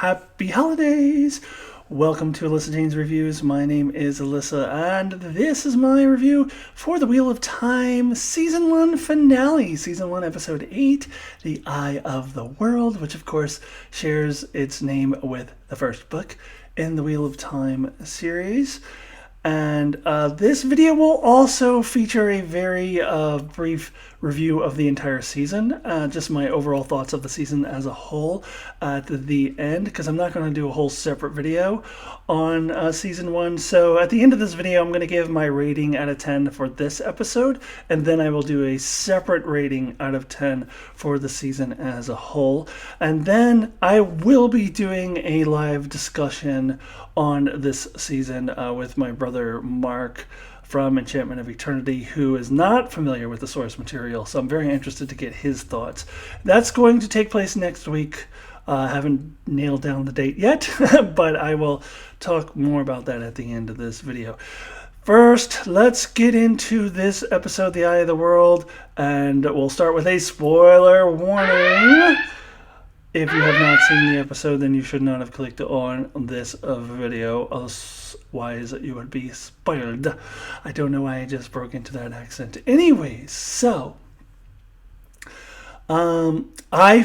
happy holidays. Welcome to Alyssa Jane's Reviews. My name is Alyssa, and this is my review for The Wheel of Time Season 1 finale. Season 1, Episode 8, The Eye of the World, which of course shares its name with the first book in the Wheel of Time series. And this video will also feature a very brief review of the entire season, just my overall thoughts of the season as a whole at the end, because I'm not going to do a whole separate video on season 1. So at the end of this video, I'm going to give my rating out of 10 for this episode, and then I will do a separate rating out of 10 for the season as a whole. And then I will be doing a live discussion on this season with my brother Mark from Enchantment of Eternity, who is not familiar with the source material, so I'm very interested to get his thoughts. That's going to take place next week. I haven't nailed down the date yet, but I will talk more about that at the end of this video. First, let's get into this episode, The Eye of the World, and we'll start with a spoiler warning. If you have not seen the episode, then you should not have clicked on this video, otherwise you would be spoiled. I don't know why I just broke into that accent. Anyways, so I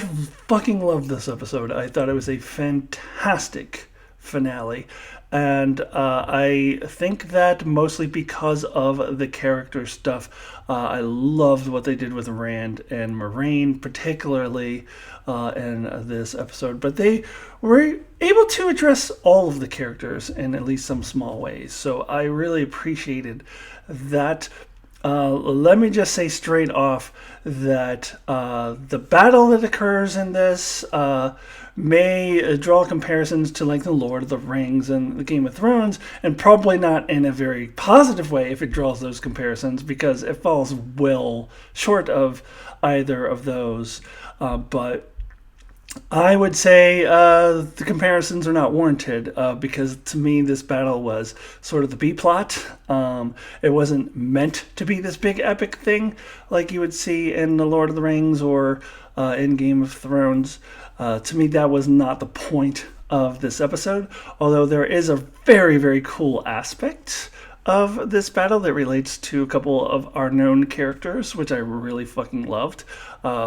fucking loved this episode. I thought it was a fantastic finale, and I think that mostly because of the character stuff. I loved what they did with Rand and Moraine, particularly in this episode, but they were able to address all of the characters in at least some small ways, so I really appreciated that. Let me just say straight off that the battle that occurs in this may draw comparisons to like the Lord of the Rings and the Game of Thrones, and probably not in a very positive way if it draws those comparisons, because it falls well short of either of those. But I would say the comparisons are not warranted, because to me this battle was sort of the B-plot. It wasn't meant to be this big epic thing like you would see in The Lord of the Rings or in Game of Thrones. To me, that was not the point of this episode, although there is a very, very cool aspect of this battle that relates to a couple of our known characters, which I really fucking loved,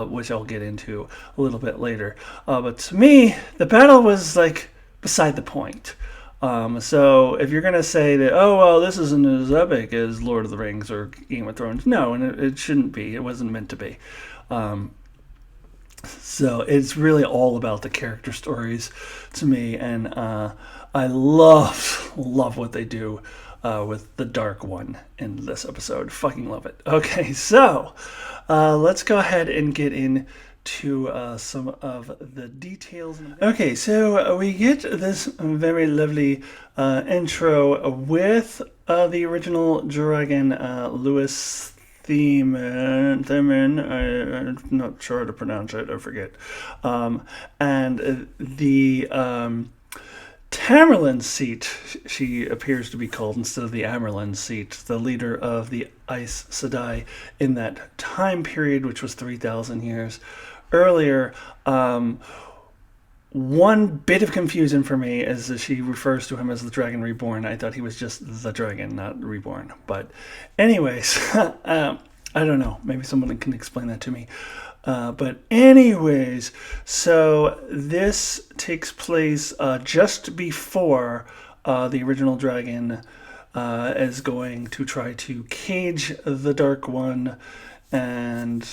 which I'll get into a little bit later. But to me, the battle was like beside the point. So if you're going to say that, oh, well, this isn't as epic as Lord of the Rings or Game of Thrones, no, and it shouldn't be. It wasn't meant to be. So it's really all about the character stories to me, and I love what they do with the Dark One in this episode. Fucking love it. Okay, so let's go ahead and get into some of the details. Okay, so we get this very lovely intro with the original dragon, Lewis Themen, I'm not sure how to pronounce it, I forget. And the Tamerlane seat, she appears to be called instead of the Amerlin seat, the leader of the Aes Sedai in that time period, which was 3,000 years earlier. One bit of confusion for me is that she refers to him as the Dragon Reborn. I thought he was just the dragon, not reborn. But anyways, I don't know. Maybe someone can explain that to me. But anyways, so this takes place just before the original dragon is going to try to cage the Dark One and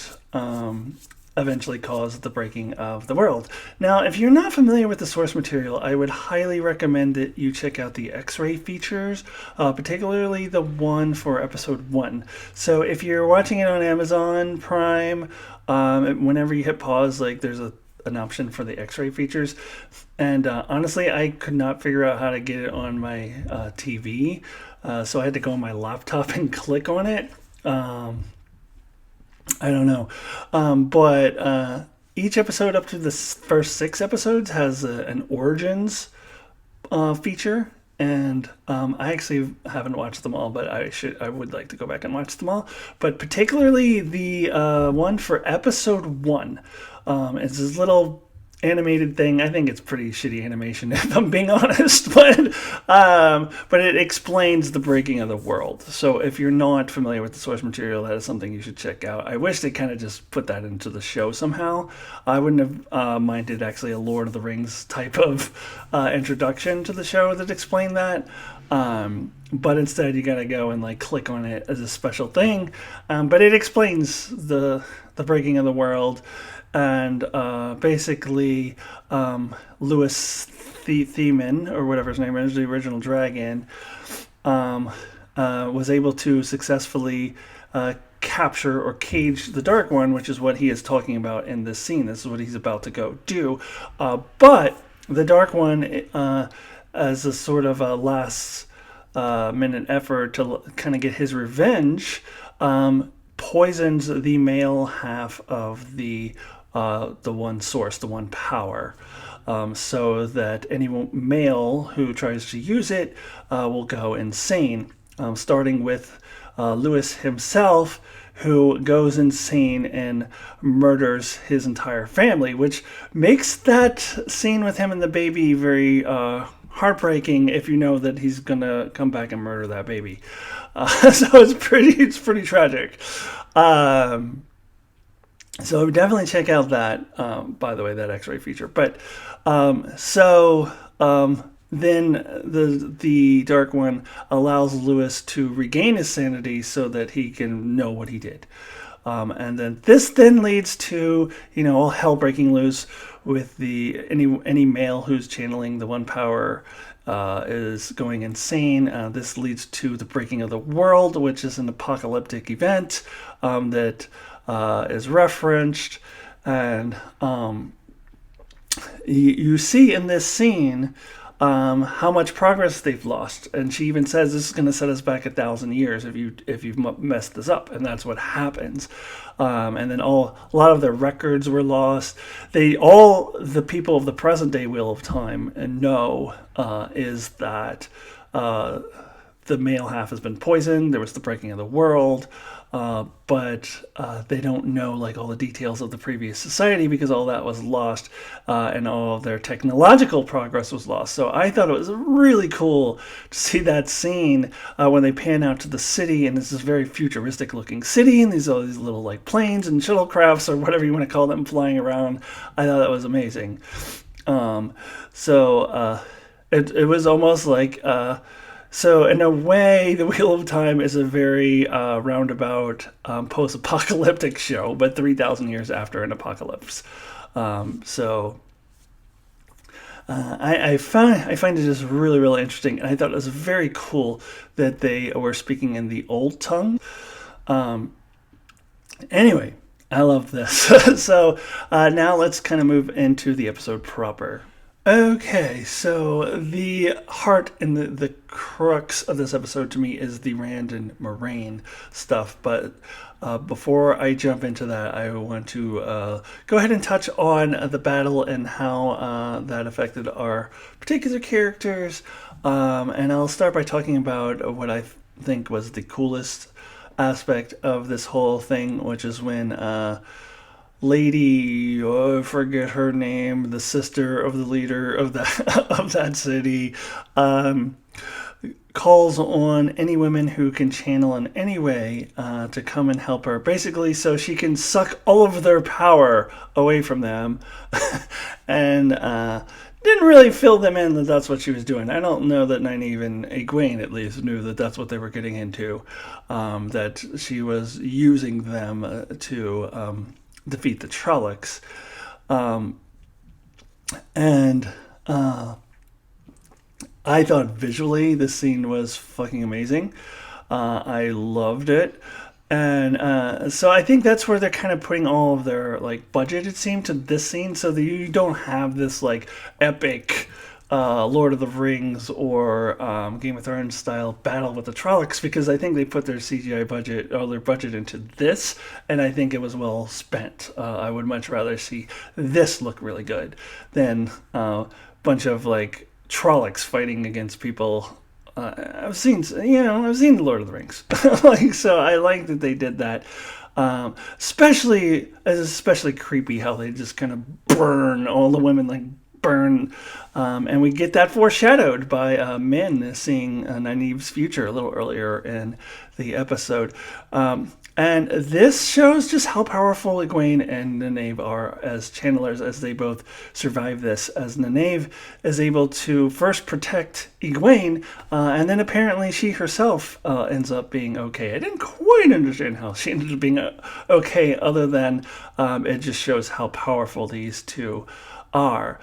eventually cause the breaking of the world. Now, if you're not familiar with the source material, I would highly recommend that you check out the X-ray features, particularly the one for episode 1. So if you're watching it on Amazon Prime, whenever you hit pause, like there's an option for the X-ray features, and honestly, I could not figure out how to get it on my TV, so I had to go on my laptop and click on it. I don't know. But each episode up to the first 6 episodes has an Origins feature. And I actually haven't watched them all, but I would like to go back and watch them all. But particularly the one for episode 1. It's this little animated thing. I think it's pretty shitty animation, if I'm being honest. But it explains the breaking of the world. So if you're not familiar with the source material, that is something you should check out. I wish they kind of just put that into the show somehow. I wouldn't have minded actually a Lord of the Rings type of introduction to the show that explained that. But instead, you gotta go and like click on it as a special thing. But it explains the breaking of the world, and basically Louis Theman, or whatever his name is, the original dragon, was able to successfully capture or cage the Dark One, which is what he is talking about in this scene. This is what he's about to go do. But the Dark One, as a sort of a last minute effort to kind of get his revenge, poisons the male half of the one source, the one power, so that any male who tries to use it will go insane, starting with Lewis himself, who goes insane and murders his entire family, which makes that scene with him and the baby very heartbreaking if you know that he's gonna come back and murder that baby. So it's pretty tragic. So definitely check out that. By the way, that X-ray feature. But then the Dark One allows Lewis to regain his sanity so that he can know what he did. And then this then leads to, all hell breaking loose with any male who's channeling the one power is going insane. This leads to the breaking of the world, which is an apocalyptic event that is referenced. And you see in this scene how much progress they've lost, and she even says this is going to set us back 1,000 years if you've messed this up, and that's what happens. And then a lot of their records were lost. All the people of the present day Wheel of Time know is that the male half has been poisoned. There was the breaking of the world. But they don't know like all the details of the previous society because all that was lost, and all of their technological progress was lost. So I thought it was really cool to see that scene when they pan out to the city, and it's this very futuristic looking city, and all these little like planes and shuttlecrafts or whatever you want to call them flying around. I thought that was amazing. It was almost like. So in a way, The Wheel of Time is a very roundabout post-apocalyptic show, but 3,000 years after an apocalypse. I find it just really, really interesting, and I thought it was very cool that they were speaking in the old tongue. Anyway, I love this. So now let's kind of move into the episode proper. Okay, so the heart and the crux of this episode to me is the Rand and Moraine stuff. But before I jump into that, I want to go ahead and touch on the battle and how that affected our particular characters. And I'll start by talking about what I think was the coolest aspect of this whole thing, which is when Lady, I forget her name, the sister of the leader of that city, calls on any women who can channel in any way to come and help her, basically so she can suck all of their power away from them. And didn't really fill them in that that's what she was doing. I don't know that even Egwene at least knew that that's what they were getting into, that she was using them to defeat the Trollocs. I thought visually this scene was fucking amazing. I loved it. And so I think that's where they're kind of putting all of their like budget, it seemed, to this scene, so that you don't have this like epic Lord of the Rings or Game of Thrones style battle with the Trollocs, because I think they put their CGI budget, or their budget, into this, and I think it was well spent. I would much rather see this look really good than a bunch of like Trollocs fighting against people. I've seen the Lord of the Rings, so I like that they did that. Especially creepy how they just kind of burn all the women, like burn. And we get that foreshadowed by Min seeing Nynaeve's future a little earlier in the episode. And this shows just how powerful Egwene and Nynaeve are as channelers, as they both survive this. As Nynaeve is able to first protect Egwene, and then apparently she herself ends up being okay. I didn't quite understand how she ended up being okay, other than it just shows how powerful these two are.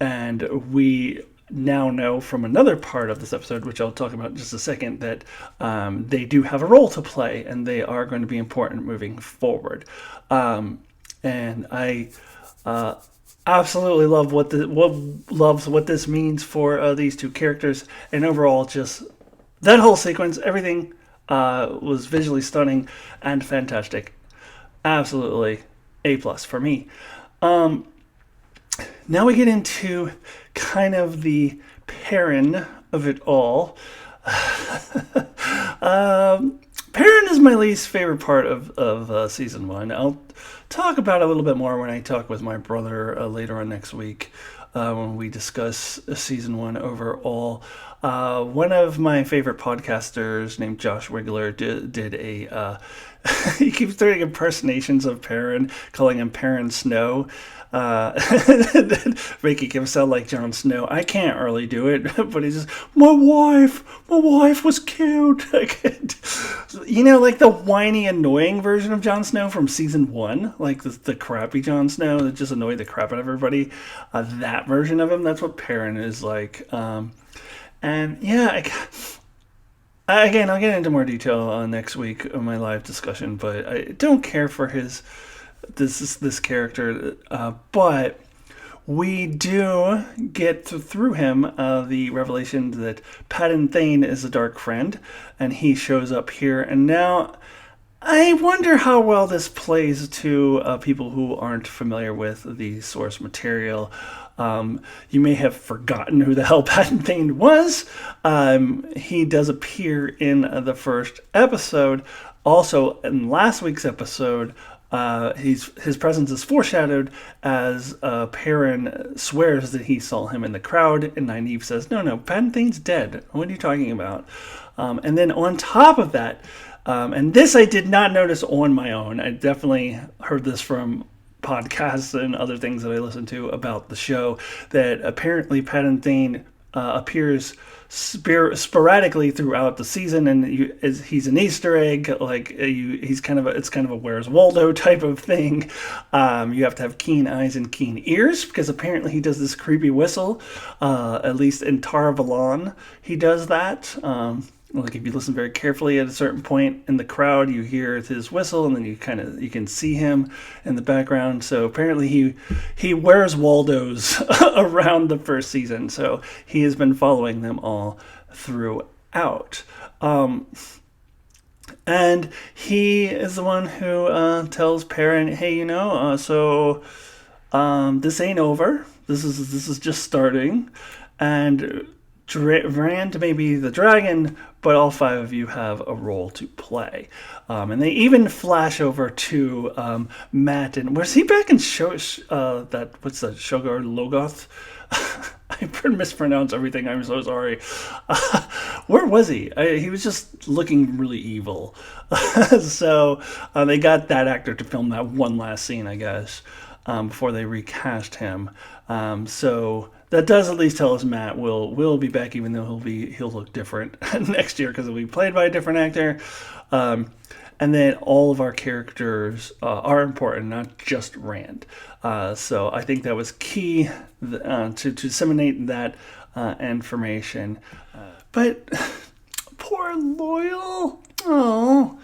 And we now know from another part of this episode, which I'll talk about in just a second, that they do have a role to play and they are going to be important moving forward. And I absolutely love what this means for these two characters, and overall, just that whole sequence, everything was visually stunning and fantastic. Absolutely A+ for me. Now we get into kind of the Perrin of it all. Perrin is my least favorite part of season 1. I'll talk about it a little bit more when I talk with my brother later on next week, when we discuss season 1 overall. One of my favorite podcasters named Josh Wigler did a... he keeps doing impersonations of Perrin, calling him Perrin Snow. Making him sound like Jon Snow. I can't really do it, but he's just, my wife was killed. You know, like the whiny, annoying version of Jon Snow from season 1, like the crappy Jon Snow that just annoyed the crap out of everybody. That version of him, that's what Perrin is like. And yeah, again, I'll get into more detail next week on my live discussion, but I don't care for this character, but we do get through him the revelation that Padden Thane is a dark friend, and he shows up here. And now I wonder how well this plays to people who aren't familiar with the source material. You may have forgotten who the hell Padden Thane was. He does appear in the first episode. Also, in last week's episode, his presence is foreshadowed as Perrin swears that he saw him in the crowd, and Nynaeve says, no, Padden Thane's dead. What are you talking about? And then on top of that, and this I did not notice on my own. I definitely heard this from podcasts and other things that I listen to about the show, that apparently Padden Thane appears sporadically throughout the season, and he's an Easter egg. Like it's kind of a Where's Waldo type of thing. You have to have keen eyes and keen ears, because apparently he does this creepy whistle. At least in Tar Valon, he does that. Like if you listen very carefully at a certain point in the crowd, you hear his whistle, and then you can see him in the background. So apparently he wears Waldos around the first season. So he has been following them all throughout. And he is the one who tells Perrin, hey, this ain't over. This is just starting, and Rand may be the dragon, but all 5 of you have a role to play. And they even flash over to Matt, and was he back in Shogar Logoth? I mispronounce everything. I'm so sorry. Where was he? He was just looking really evil. So they got that actor to film that one last scene, I guess, before they recast him. So that does at least tell us Matt will be back, even though he'll look different next year because he'll be played by a different actor. And then all of our characters are important, not just Rand. So I think that was key to disseminate that information. But poor Loyal. Oh.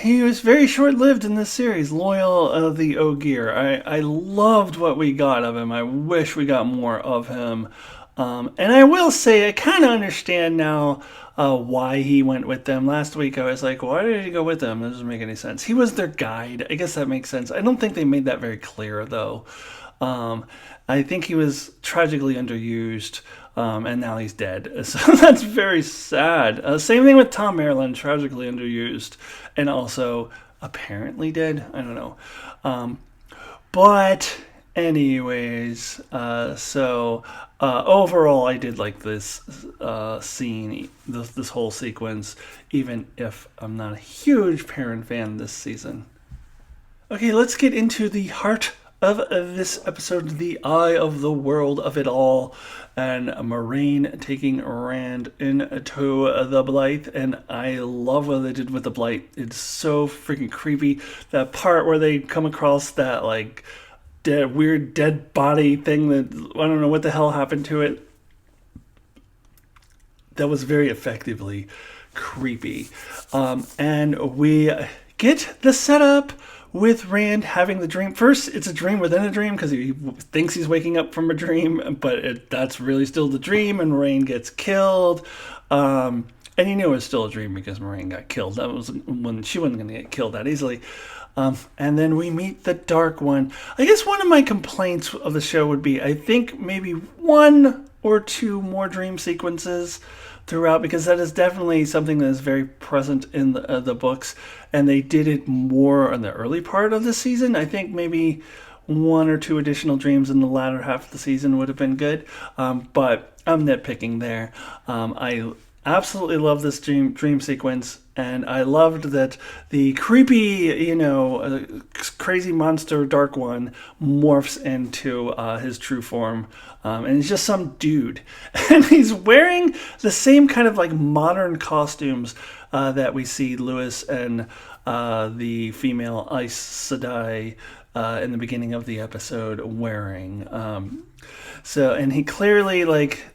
He was very short-lived in this series, Loyal the Ogier. I loved what we got of him. I wish we got more of him. And I will say, I kind of understand now why he went with them. Last week I was like, why did he go with them? That doesn't make any sense. He was their guide. I guess that makes sense. I don't think they made that very clear, though. I think he was tragically underused. and now he's dead. So that's very sad. Same thing with Tom Maryland, tragically underused, and also apparently dead. I don't know. But anyways, overall, I did like this scene, this whole sequence, even if I'm not a huge Perrin fan this season. Okay, let's get into the heart of this episode, the eye of the world of it all, and Moiraine taking Rand into the Blythe, and I love what they did with the Blythe. It's so freaking creepy. That part where they come across that like weird dead body thing that I don't know what the hell happened to it. That was very effectively creepy, and we get the setup with Rand having the dream. First, it's a dream within a dream because he thinks he's waking up from a dream, but that's really still the dream, and Moiraine gets killed. And he knew it was still a dream because Moiraine got killed. That was when she wasn't going to get killed that easily. And then we meet the Dark One. I guess one of my complaints of the show would be, I think maybe one or two more dream sequences throughout, because that is definitely something that is very present in the books, and they did it more in the early part of the season. I think maybe one or two additional dreams in the latter half of the season would have been good, but I'm nitpicking there. I absolutely love this dream sequence, and I loved that the creepy, crazy monster Dark One morphs into his true form, and he's just some dude, and he's wearing the same kind of like modern costumes that we see Lewis and the female Aes Sedai in the beginning of the episode wearing. And he clearly,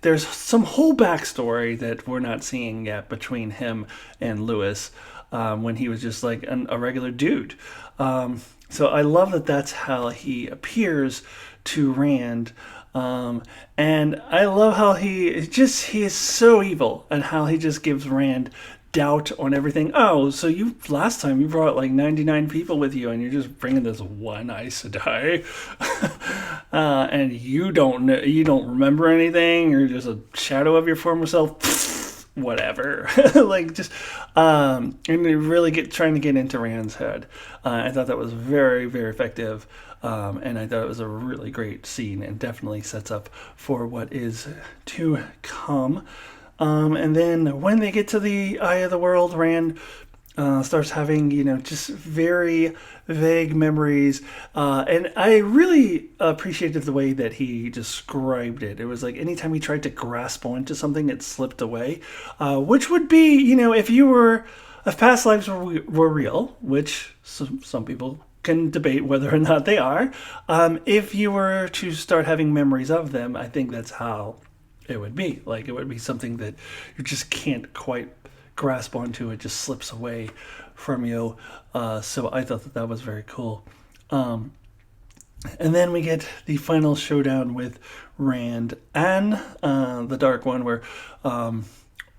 there's some whole backstory that we're not seeing yet between him and Lewis when he was just like a regular dude. So I love that that's how he appears to Rand. And I love how he is so evil, and how he just gives Rand doubt on everything. Oh, so last time you brought like 99 people with you, and you're just bringing this one Aes Sedai, and you don't remember anything. You're just a shadow of your former self. Whatever. And they really trying to get into Rand's head. I thought that was very, very effective. And I thought it was a really great scene, and definitely sets up for what is to come. And then when they get to the Eye of the World, Rand starts having, just very vague memories. And I really appreciated the way that he described it. It was like anytime he tried to grasp onto something, it slipped away. Which would be, if past lives were real, which some people can debate whether or not they are. If you were to start having memories of them, I think that's how it would be. Like, it would be something that you just can't quite grasp onto. It just slips away from you. So I thought that was very cool. And then we get the final showdown with Rand and the Dark One, where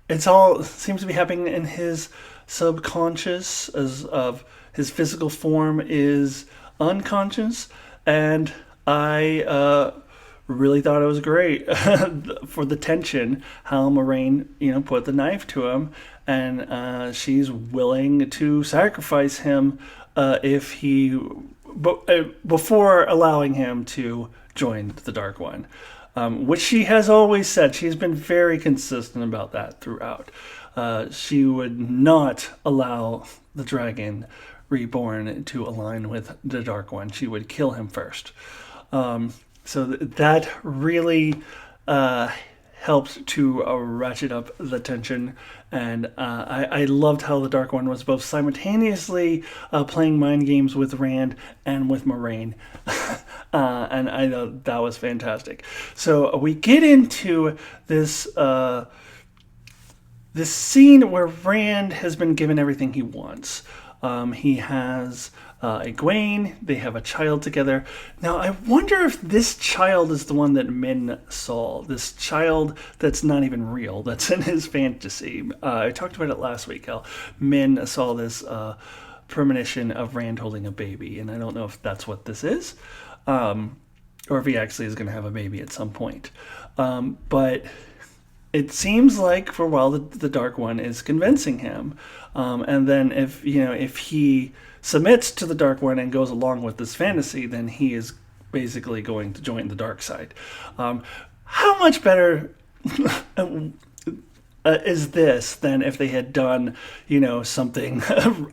it's all seems to be happening in his subconscious, as of his physical form is unconscious. And I really thought it was great for the tension, how Moiraine, put the knife to him, and she's willing to sacrifice him before allowing him to join the Dark One, which she has always said. She's been very consistent about that throughout. She would not allow the Dragon Reborn to align with the Dark One. She would kill him first. So that really helped to ratchet up the tension, and I loved how the Dark One was both simultaneously playing mind games with Rand and with Moiraine, and I thought that was fantastic. So we get into this scene where Rand has been given everything he wants. He has Egwene. They have a child together. Now, I wonder if this child is the one that Min saw. This child that's not even real, that's in his fantasy. I talked about it last week, how Min saw this premonition of Rand holding a baby, and I don't know if that's what this is, or if he actually is going to have a baby at some point. But it seems like for a while the Dark One is convincing him, and then if he submits to the Dark One and goes along with this fantasy, then he is basically going to join the dark side. How much better is this than if they had done, something,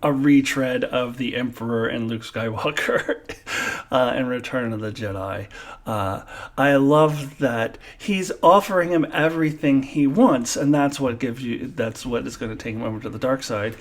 a retread of the Emperor and Luke Skywalker in Return of the Jedi? I love that he's offering him everything he wants, and that's what is going to take him over to the dark side,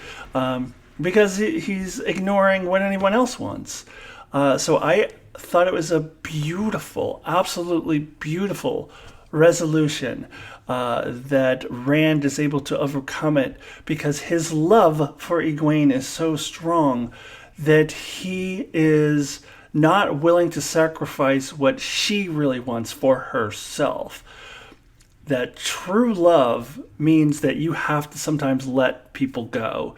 because he's ignoring what anyone else wants. So I thought it was a beautiful, absolutely beautiful resolution, that Rand is able to overcome it because his love for Egwene is so strong that he is not willing to sacrifice what she really wants for herself. That true love means that you have to sometimes let people go,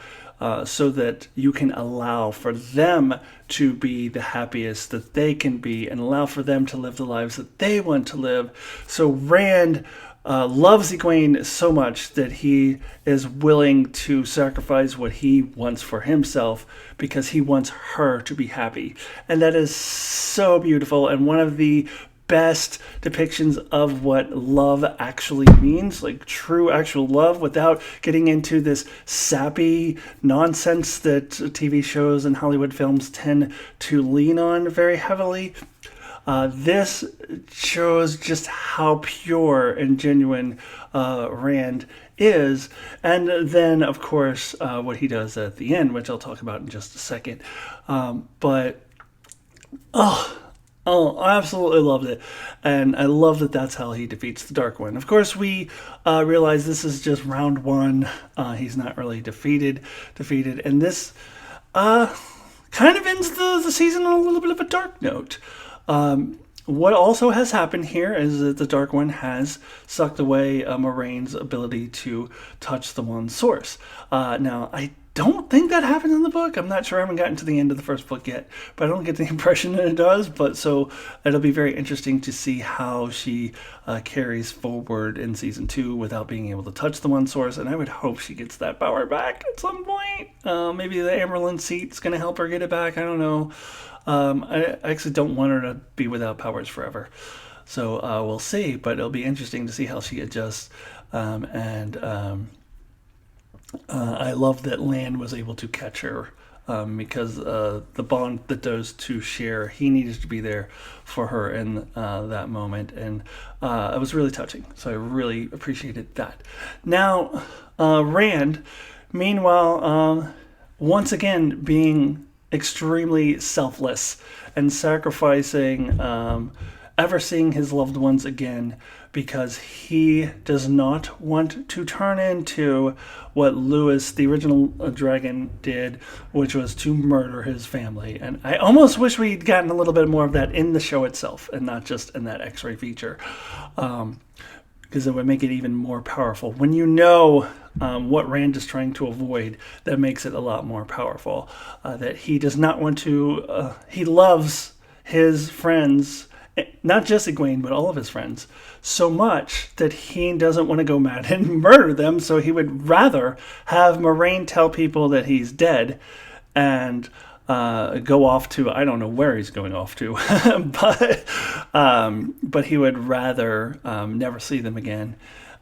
so that you can allow for them to be the happiest that they can be and allow for them to live the lives that they want to live. So Rand loves Egwene so much that he is willing to sacrifice what he wants for himself because he wants her to be happy. And that is so beautiful, and one of the best depictions of what love actually means, like true actual love, without getting into this sappy nonsense that TV shows and Hollywood films tend to lean on very heavily. This shows just how pure and genuine Rand is. And then, of course, what he does at the end, which I'll talk about in just a second. Oh, I absolutely loved it. And I love that that's how he defeats the Dark One. Of course, we realize this is just round one. He's not really defeated. And this kind of ends the season on a little bit of a dark note. What also has happened here is that the Dark One has sucked away Moraine's ability to touch the One Source. Now, I don't think that happens in the book. I'm not sure. I haven't gotten to the end of the first book yet, but I don't get the impression that it does. But so it'll be very interesting to see how she carries forward in season 2 without being able to touch the One Source. And I would hope she gets that power back at some point. Maybe the Amberlin seat's going to help her get it back. I don't know. I actually don't want her to be without powers forever. So we'll see, but it'll be interesting to see how she adjusts. I love that Lan was able to catch her, because the bond that those two share, he needed to be there for her in that moment. And it was really touching. So I really appreciated that. Now, Rand, meanwhile, once again being extremely selfless and sacrificing, ever seeing his loved ones again, because he does not want to turn into what Lewis, the original dragon, did, which was to murder his family. And I almost wish we'd gotten a little bit more of that in the show itself and not just in that X-ray feature, because it would make it even more powerful. When you know what Rand is trying to avoid, that makes it a lot more powerful. That he does not want to, he loves his friends, not just Egwene, but all of his friends, so much that he doesn't want to go mad and murder them. So he would rather have Moraine tell people that he's dead and go off to, I don't know where he's going off to, but he would rather never see them again,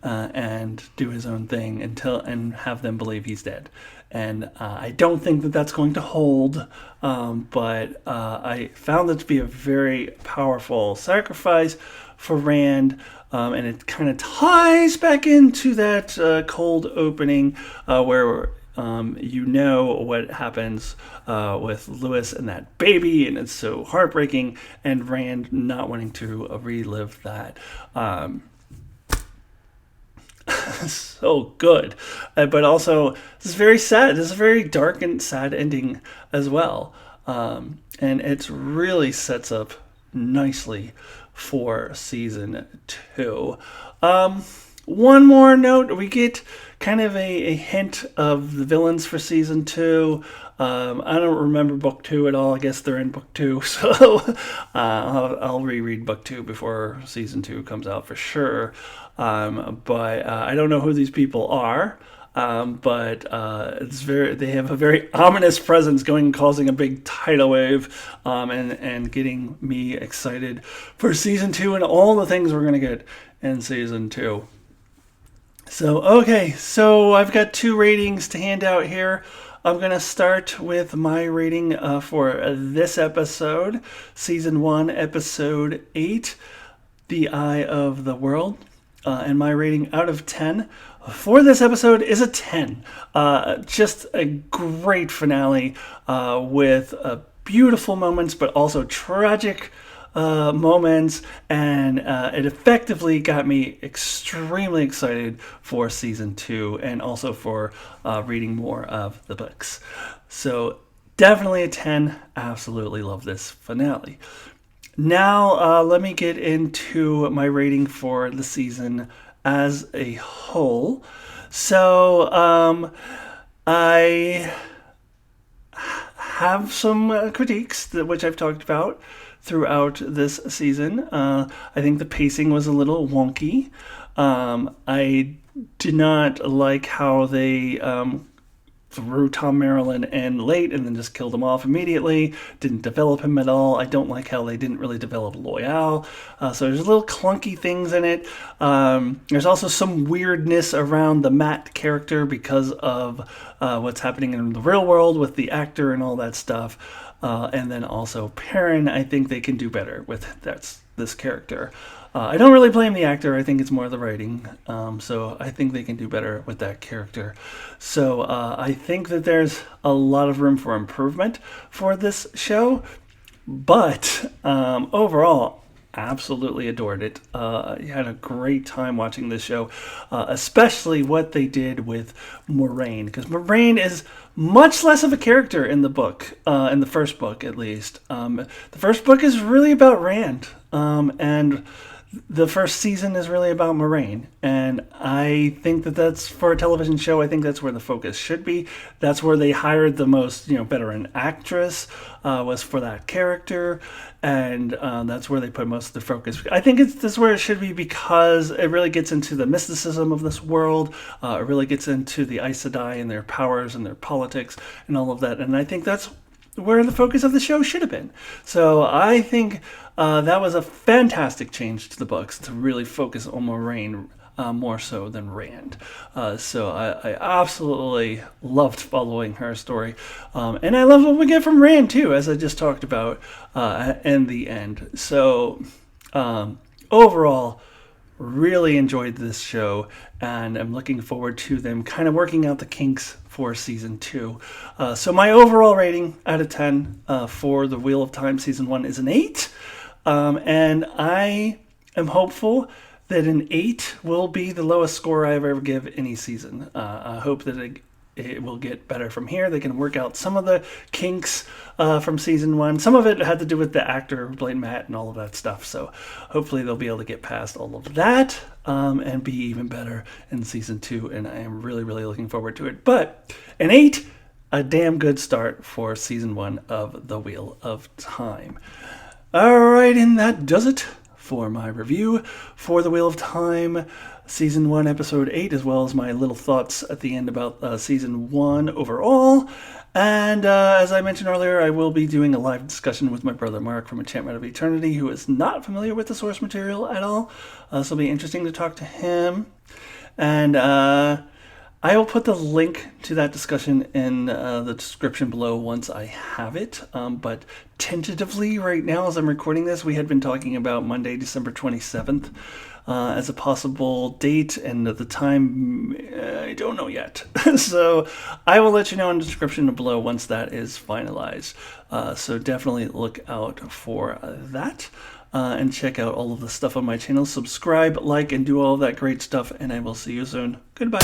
and do his own thing and have them believe he's dead. And I don't think that that's going to hold, but I found it to be a very powerful sacrifice for Rand, and it kind of ties back into that cold opening where you know what happens with Lewis and that baby, and it's so heartbreaking, and Rand not wanting to relive that. So good, but also this is very sad. This is a very dark and sad ending as well, and it really sets up nicely for season 2. One more note: we get kind of a hint of the villains for season 2. I don't remember book 2 at all. I guess they're in book 2, so I'll reread book 2 before season 2 comes out for sure. But I don't know who these people are. But they have a very ominous presence causing a big tidal wave, and getting me excited for season 2 and all the things we're gonna get in season 2. So I've got 2 ratings to hand out here. I'm going to start with my rating for this episode, Season 1, Episode 8, The Eye of the World. And my rating out of 10 for this episode is a 10. Just a great finale with beautiful moments, but also tragic moments, and it effectively got me extremely excited for season 2 and also for reading more of the books. So definitely a 10. Absolutely love this finale. Now let me get into my rating for the season as a whole. So I have some critiques which I've talked about throughout this season. I think the pacing was a little wonky. I did not like how they threw Tom Maryland in late and then just killed him off immediately. Didn't develop him at all. I don't like how they didn't really develop Loyal. So there's little clunky things in it. There's also some weirdness around the Matt character because of what's happening in the real world with the actor and all that stuff. And then also Perrin, I think they can do better with this character. I don't really blame the actor. I think it's more the writing. So I think they can do better with that character. So I think that there's a lot of room for improvement for this show. But overall, absolutely adored it. Had a great time watching this show, especially what they did with Moraine, because Moraine is much less of a character in the book, in the first book at least. The first book is really about Rand, and the first season is really about Moraine, and I think that's for a television show. I think that's where the focus should be. That's where they hired the most, veteran actress, was for that character, and that's where they put most of the focus. I think that's where it should be because it really gets into the mysticism of this world. It really gets into the Aes Sedai and their powers and their politics and all of that, and I think that's where the focus of the show should have been. So I think that was a fantastic change to the books to really focus on Moraine more so than Rand. So I absolutely loved following her story. And I love what we get from Rand too, as I just talked about in the end. So overall, really enjoyed this show, and I'm looking forward to them kind of working out the kinks for season 2. So my overall rating out of 10 for The Wheel of Time season 1 is an 8. And I am hopeful that an 8 will be the lowest score I ever give any season. I hope that it will get better from here. They can work out some of the kinks from season 1. Some of it had to do with the actor who played Matt and all of that stuff. So hopefully they'll be able to get past all of that and be even better in season 2. And I am really, really looking forward to it. But an 8, a damn good start for season 1 of The Wheel of Time. All right, and that does it for my review for The Wheel of Time Season 1, Episode 8, as well as my little thoughts at the end about Season 1 overall. And as I mentioned earlier, I will be doing a live discussion with my brother Mark from Enchantment of Eternity, who is not familiar with the source material at all. So it'll be interesting to talk to him. And I will put the link to that discussion in the description below once I have it. But tentatively, right now, as I'm recording this, we had been talking about Monday, December 27th as a possible date, and at the time, I don't know yet. So I will let you know in the description below once that is finalized. So definitely look out for that. And check out all of the stuff on my channel. Subscribe, like, and do all of that great stuff. And I will see you soon. Goodbye.